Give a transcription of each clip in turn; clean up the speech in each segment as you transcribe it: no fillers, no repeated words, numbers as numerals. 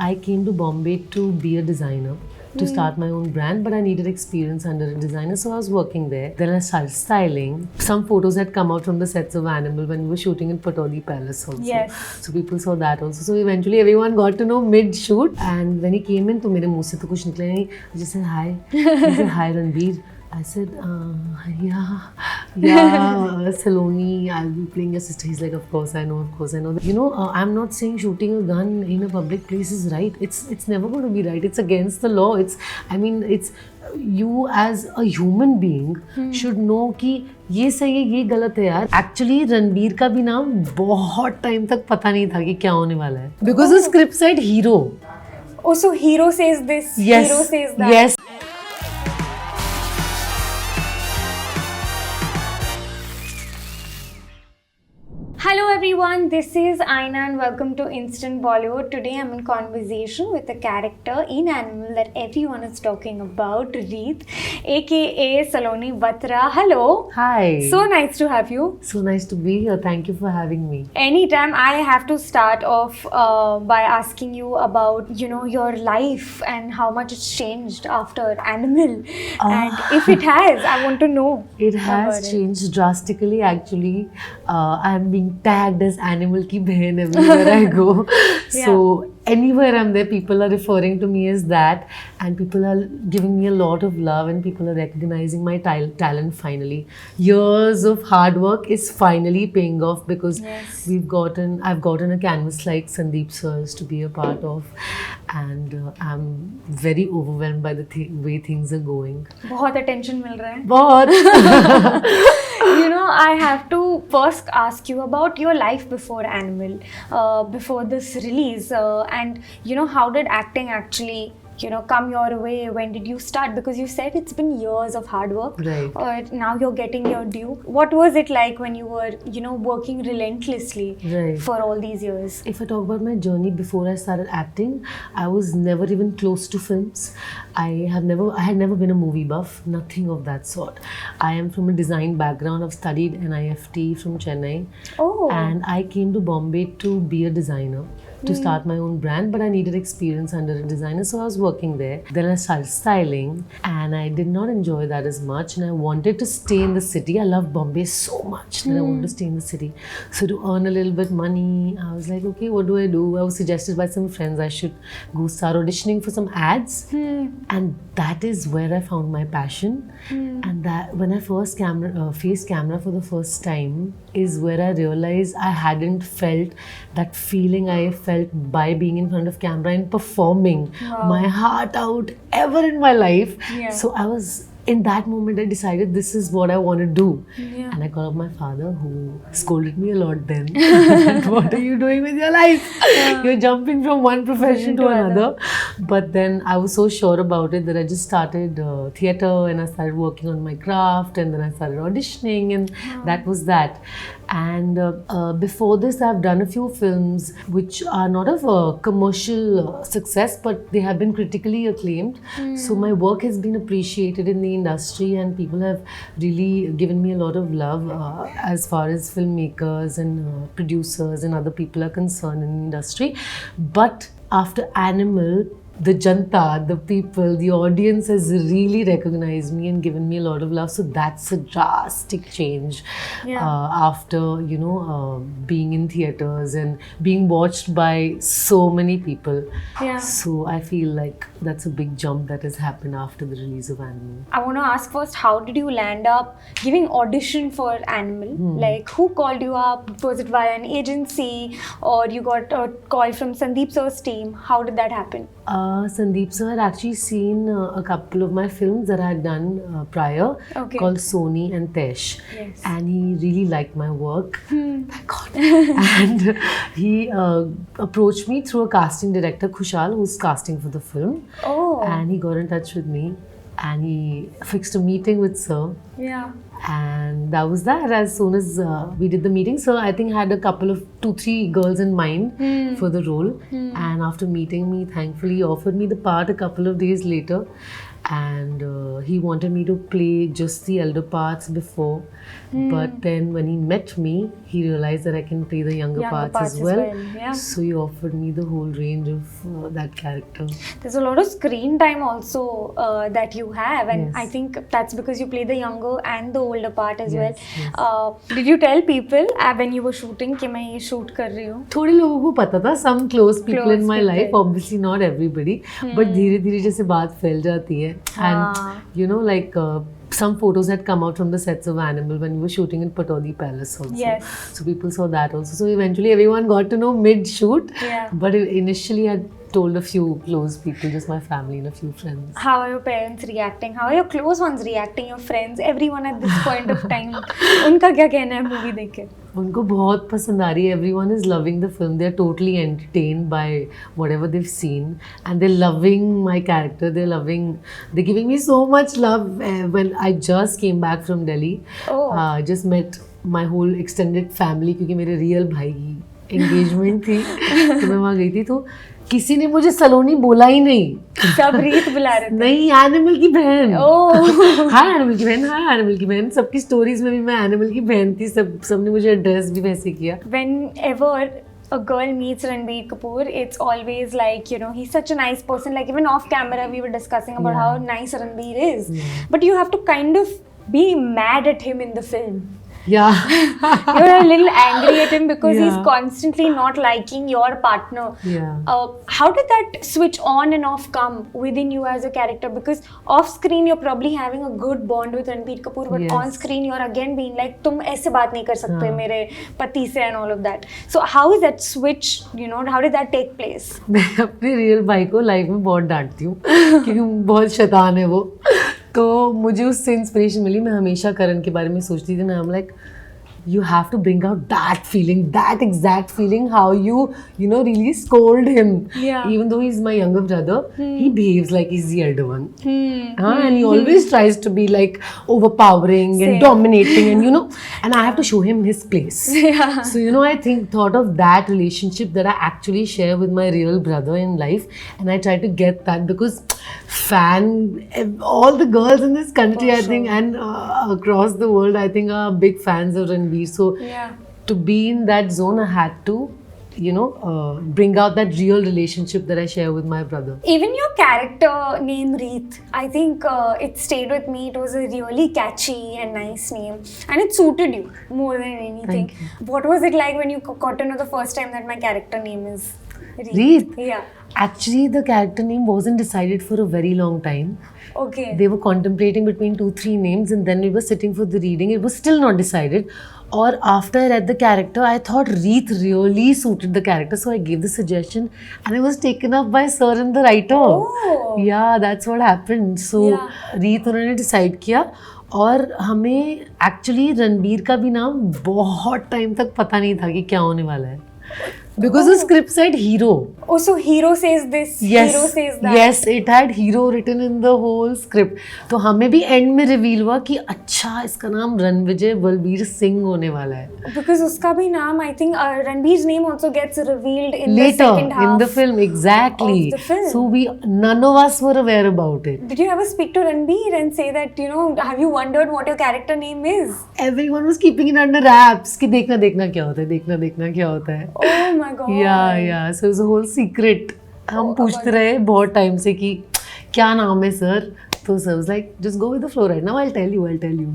I came to Bombay to be a designer, to start my own brand, but I needed experience under a designer, so I was working there. Then I started styling. Some photos had come out from the sets of Animal when we were shooting in Patoli Palace also. Yes. So people saw that also. So eventually everyone got to know mid-shoot. And when he came in, तो मेरे मुंह से तो कुछ निकला नहीं. I just said hi. He said hi Ranbir. I said, yeah, Saloni, I'll be playing your sister. He's like, of course I know. You know, I'm not saying shooting a gun in a public place is right. It's never going to be right. It's against the law. It's you as a human being should know कि ये सही है, ये गलत है यार. Actually, Ranbir का भी नाम बहुत टाइम तक पता नहीं था कि क्या होने वाला है. Because the script said hero. Oh, so hero says this, Yes. hero says that. Yes. Hello everyone, this is Aina and welcome to Instant Bollywood. Today I'm in conversation with a character in Animal that everyone is talking about, Reet, aka Saloni Batra. Hello. Hi. So nice to have you. So nice to be here. Thank you for having me. Anytime I have to start off by asking you about, your life and how much it's changed after Animal. And if it has, I want to know. It has changed drastically actually. I'm being tagged as Animal ki behan everywhere I go. So anywhere I'm there, people are referring to me as that, and people are giving me a lot of love, and people are recognizing my talent finally. Years of hard work is finally paying off because I've gotten a canvas like Sandeep sir's to be a part of, and I'm very overwhelmed by the way things are going. बहुत attention मिल रहा है. बहुत. I have to first ask you about your life before Animal, before this release, and how did acting actually come your way? When did you start? Because you said it's been years of hard work. Right. Now you're getting your due. What was it like when you were, working relentlessly for all these years? If I talk about my journey before I started acting, I was never even close to films. I had never been a movie buff, nothing of that sort. I am from a design background. I've studied NIFT from Chennai. Oh. And I came to Bombay to be a designer, to start my own brand, but I needed experience under a designer, so I was working there. Then I started styling, and I did not enjoy that as much, and I wanted to stay in the city. I love Bombay so much that I wanted to stay in the city. So to earn a little bit money, I was like, okay, what do I do? I was suggested by some friends I should go start auditioning for some ads, and that is where I found my passion. And that when I first faced camera for the first time is where I realized I hadn't felt that feeling I felt by being in front of camera and performing my heart out ever in my life. So in that moment I decided this is what I want to do. And I called up my father, who scolded me a lot then. What are you doing with your life? You're jumping from one profession to another. But then I was so sure about it that I just started theatre, and I started working on my craft, and then I started auditioning, and that was that. And before this, I've done a few films which are not of a commercial success, but they have been critically acclaimed. So my work has been appreciated in the industry, and people have really given me a lot of love as far as filmmakers and producers and other people are concerned in the industry. But after Animal, the janta, the people, the audience has really recognized me and given me a lot of love. So that's a drastic change after, being in theatres and being watched by so many people. So I feel like that's a big jump that has happened after the release of Animal. I want to ask first, how did you land up giving audition for Animal? Like, who called you up? Was it via an agency, or you got a call from Sandeep sir's team? How did that happen? Sandeep sir had actually seen a couple of my films that I had done prior, called Soni and Tesh. And he really liked my work. Thank God. And he approached me through a casting director, Khushal, who's casting for the film. Oh. And he got in touch with me, and he fixed a meeting with sir. And that was that. As soon as we did the meeting, so I think I had a couple of 2-3 girls in mind for the role. And after meeting me, thankfully he offered me the part a couple of days later. And he wanted me to play just the elder parts before. But then when he met me, he realized that I can play the younger parts as well. Yeah. So he offered me the whole range of that character. There's a lot of screen time also that you have, and Yes. I think that's because you play the younger and the older part as Yes, well. Did you tell people when you were shooting कि मैं ये shoot कर रही हूँ? थोड़े लोगों को पता था, some close people Close in my people. life, obviously not everybody, but धीरे धीरे जैसे बात फैल जाती है. And you know, like some photos had come out from the sets of Animal when we were shooting in Patodi Palace also. Yes. So people saw that also. So eventually everyone got to know mid-shoot. Yeah. But initially I told a few close people, just my family and a few friends. How are your parents reacting? How are your close ones reacting? Your friends, everyone at this point of time. उनका क्या कहना है movie देख के? उनको बहुत पसंद आ रही है. Everyone is loving the film. They're totally entertained by whatever they've seen, and they're loving my character. They're giving me so much love. When I just came back from Delhi, I just met my whole extended family क्योंकि मेरे real भाई की engagement थी, तो मैं वहाँ गई थी, तो किसी ने मुझे सलोनी बोला ही नहीं. सब रीत बुला रहे थे. नहीं, एनिमल की बहन. ओह. हाय एनिमल की बहन, हाय एनिमल की बहन. सबकी स्टोरीज में भी मैं एनिमल की बहन थी. सबने मुझे एड्रेस भी वैसे किया. Whenever a girl meets Ranbir Kapoor, it's always like, you know, he's such a nice person. Like even off camera, we were discussing about how nice Ranbir is. But you have to kind of be mad at him in the film. Yeah. You're a little angry at him because he's Yeah. constantly not liking your partner. Yeah. How did that switch on and off come within you as a character? Because off screen you're probably having a good bond with Ranbir Kapoor, but Yes. on screen you're again being like, तुम ऐसे बात नहीं कर सकते हाँ. मेरे पति से and all of that. So how is that switch? You know, how did that take place? मैं अपने रियल भाई को लाइफ में बहुत डांटती हूँ क्योंकि बहुत शैतान है वो. तो मुझे उससे इंस्पिरेशन मिली. मैं हमेशा करण के बारे में सोचती थी ना, I'm like, you have to bring out that feeling, that exact feeling, how you really scold him. Yeah. Even though he's my younger brother, he behaves like he's the elder one. And he always tries to be like overpowering and Same. dominating, and and I have to show him his place. Yeah. So I thought of that relationship that I actually share with my real brother in life, and I try to get that because all the girls in this country, I think, and across the world, I think, are big fans of Ranbir. So Yeah. to be in that zone, I had to, bring out that real relationship that I share with my brother. Even your character name Reet, I think it stayed with me. It was a really catchy and nice name, and it suited you more than anything. Thank What was it like when you got to know the first time that my character name is Reet? Yeah. Actually, the character name wasn't decided for a very long time. Okay. They were contemplating between 2-3 names, and then we were sitting for the reading. It was still not decided. Or after I read the character, I thought Reet really suited the character, so I gave the suggestion, and it was taken up by Sir and the writer. Oh. Yeah, that's what happened. So Yeah. Reet उन्होंने decide किया, और हमें actually Ranbir का भी नाम बहुत time तक पता नहीं था कि क्या होने वाला है. Because the script said hero. Oh, so hero says this, Yes, hero says that. yes, it had hero written in the whole script. तो हमें भी end में reveal हुआ कि अच्छा इसका नाम रणविजय बलबीर सिंह होने वाला है. Because उसका भी नाम, I think, Ranbir's name also gets revealed in the Later second half in the film, exactly. of the film. So none of us were aware about it. Did you ever speak to Ranbir and say that, have you wondered what your character name is? Everyone was keeping it under wraps कि देखना देखना क्या होता है, देखना देखना क्या होता है. Oh my god. Yeah. So it was a whole secret. हम पूछते रहे बहुत टाइम से कि क्या नाम है sir. So sir was like, just go with the flow right now. I'll tell you,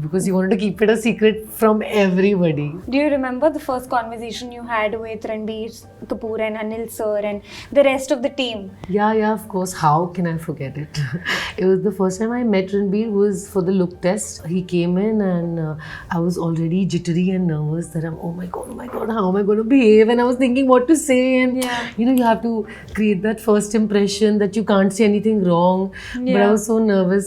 because you wanted to keep it a secret from everybody. Do you remember the first conversation you had with Ranbir Kapoor and Anil sir and the rest of the team? Yeah, of course. How can I forget it? It was the first time I met Ranbir was for the look test. He came in and I was already jittery and nervous that oh my god, how am I going to behave? And I was thinking what to say, and you have to create that first impression that you can't say anything wrong. But I was so nervous.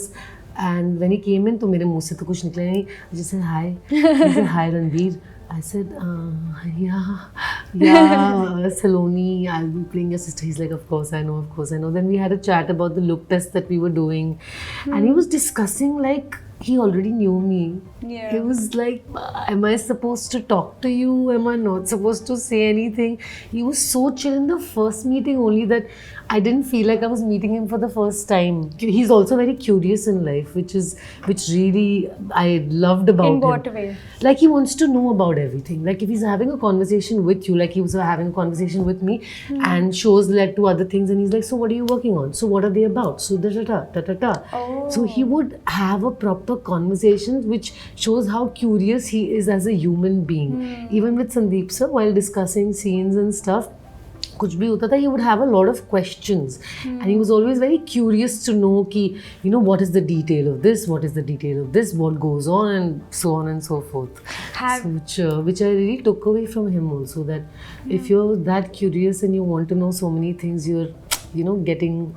And when he came in, तो मेरे मुंह से तो कुछ निकला नहीं. I just said hi. He said hi Ranbir. I said yeah, Saloni, I'll be playing your sister. He's like, of course I know. Then we had a chat about the look test that we were doing, and he was discussing like he already knew me. Yeah. He was like, am I supposed to talk to you? Am I not supposed to say anything? He was so chill in the first meeting only that I didn't feel like I was meeting him for the first time. He's also very curious in life, which really I loved about him. In what way? Like he wants to know about everything. Like if he's having a conversation with you, like he was having a conversation with me, and shows led to other things, and he's like, so what are you working on? So what are they about? So da da da da da da. Oh. So he would have a proper conversation, which shows how curious he is as a human being. Even with Sandeep sir, while discussing scenes and stuff, कुछ भी होता था, he would have a lot of questions, and he was always very curious to know कि, you know, what is the detail of this, what is the detail of this, what goes on, and so on and so forth. So, which I really took away from him also, that if you're that curious and you want to know so many things, you're, you know, getting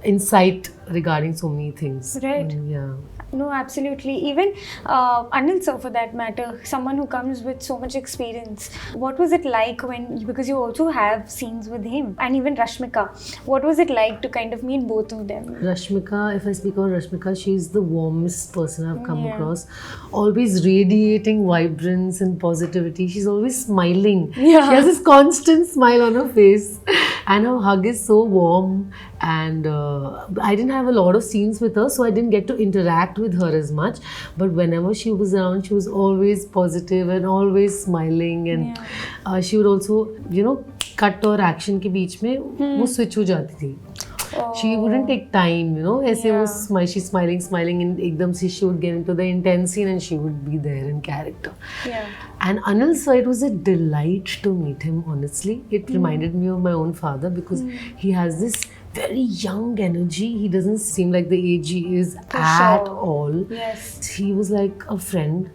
insight regarding so many things. Right. Yeah. No, absolutely. Even Anil sir, for that matter, someone who comes with so much experience. What was it like because you also have scenes with him, and even Rashmika, what was it like to kind of meet both of them? Rashmika, if I speak about Rashmika, she's the warmest person I've come across. Always radiating vibrance and positivity. She's always smiling. Yeah. She has this constant smile on her face. And her hug is so warm. And I didn't have a lot of scenes with her, so I didn't get to interact with her as much. But whenever she was around, she was always positive and always smiling. And she would also, you know, cut और action के बीच में वो switch हो जाती थी. She wouldn't take time, you know. ऐसे वो she's smiling, and एकदम से she would get into the intense scene and she would be there in character. Yeah. And Anil sir, it was a delight to meet him, honestly. It reminded me of my own father, because he has this very young energy. He doesn't seem like the age he is at all. Yes. He was like a friend.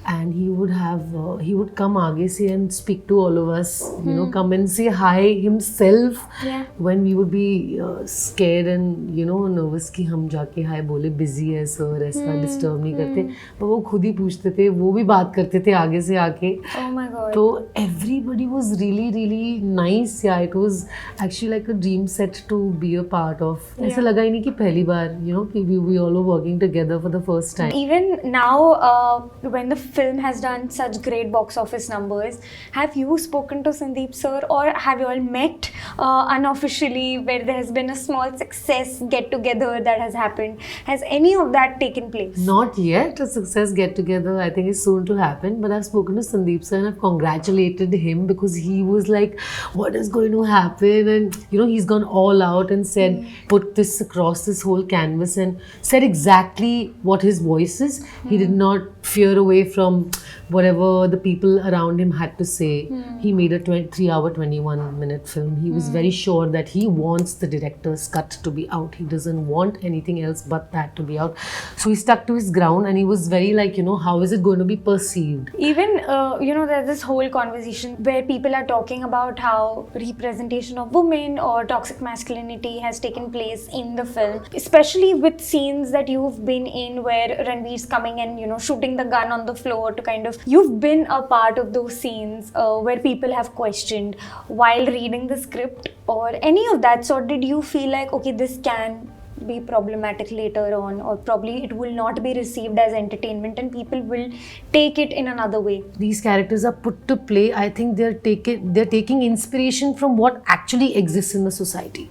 And he would come आगे से and speak to all of us, you know, come and say hi himself. Yeah. When we would be scared and, you know, nervous कि हम जाके hi बोले, busy है sir, ऐसा disturb नहीं करते, पर वो खुद ही पूछते थे, वो भी बात करते थे आगे से आके. Oh my God. So everybody was really, really nice. Yeah, it was actually like a dream set to be a part of. ऐसा लगा ही नहीं कि पहली बार, you know, we all were working together for the first time. Even now, when the film has done such great box office numbers, have you spoken to Sandeep sir, or have you all met unofficially where there has been a small success get together that has happened? Has any of that taken place? Not yet. A success get together, I think, is soon to happen. But I've spoken to Sandeep sir and I've congratulated him, because he was like, what is going to happen? And, you know, he's gone all out and said, put this across this whole canvas, and said exactly what his voice is. He did not fear away from whatever the people around him had to say. He made a 3-hour, 21-minute film. He was very sure that he wants the director's cut to be out. He doesn't want anything else but that to be out. So he stuck to his ground, and he was very like, you know, how is it going to be perceived? Even, you know, there's this whole conversation where people are talking about how representation of women or toxic masculinity has taken place in the film, especially with scenes that you've been in where Ranbir's coming and, you know, shooting the gun on the floor to kind of, you've been a part of those scenes where people have questioned while reading the script or any of that sort. Did you feel like, okay, this can be problematic later on, or probably it will not be received as entertainment and people will take it in another way? These characters are put to play. I think they're taking inspiration from what actually exists in the society.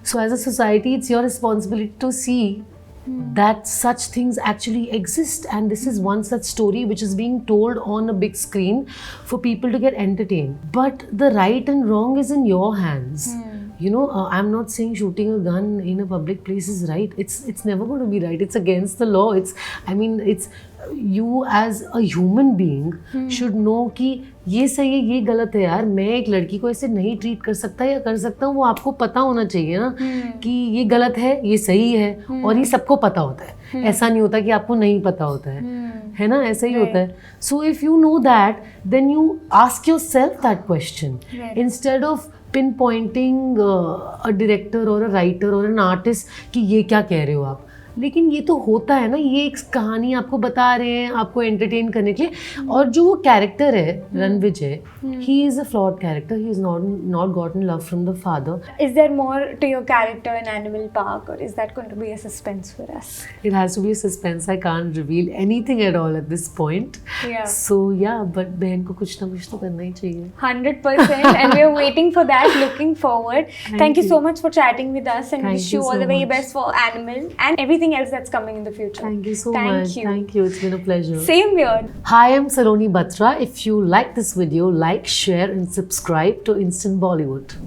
So as a society, it's your responsibility to see that such things actually exist, and this is one such story which is being told on a big screen for people to get entertained. But the right and wrong is in your hands. You know, I'm not saying shooting a gun in a public place is right. It's never going to be right. It's against the law. It's you as a human being should know कि ये सही है, ये गलत है यार. मैं एक लड़की को ऐसे नहीं ट्रीट कर सकता या कर सकता हूँ, वो आपको पता होना चाहिए ना कि ये गलत है, ये सही है, और ये सबको पता होता है. ऐसा नहीं होता कि आपको नहीं पता होता है ना? ऐसा ही होता है. So if you know that, then you ask yourself that question instead of pinpointing a director or a writer or an artist कि ये क्या कह रहे हो आप. लेकिन ये तो होता है ना, ये एक कहानी आपको बता रहे हैं आपको एंटरटेन करने के लिए। और जो वो कैरेक्टर है Ranvijay, he is a flawed character. He has not gotten love from the father. Is there more to your character in Animal Park, or is that going to be a suspense for us? It has to be a suspense. I can't reveal anything at all at this point. Yeah. So yeah, but बहन को कुछ ना कुछ तो करना ही चाहिए. 100%, and we are waiting for that. Looking forward. Thank you so much for chatting with us, and Thank wish you you all so the very much. best for Animal and everything else that's coming in the future. Thank you so Thank much. you. Thank you. It's been a pleasure. Same here. Hi, I'm Saloni Batra. If you like this video, like, share and subscribe to Instant Bollywood.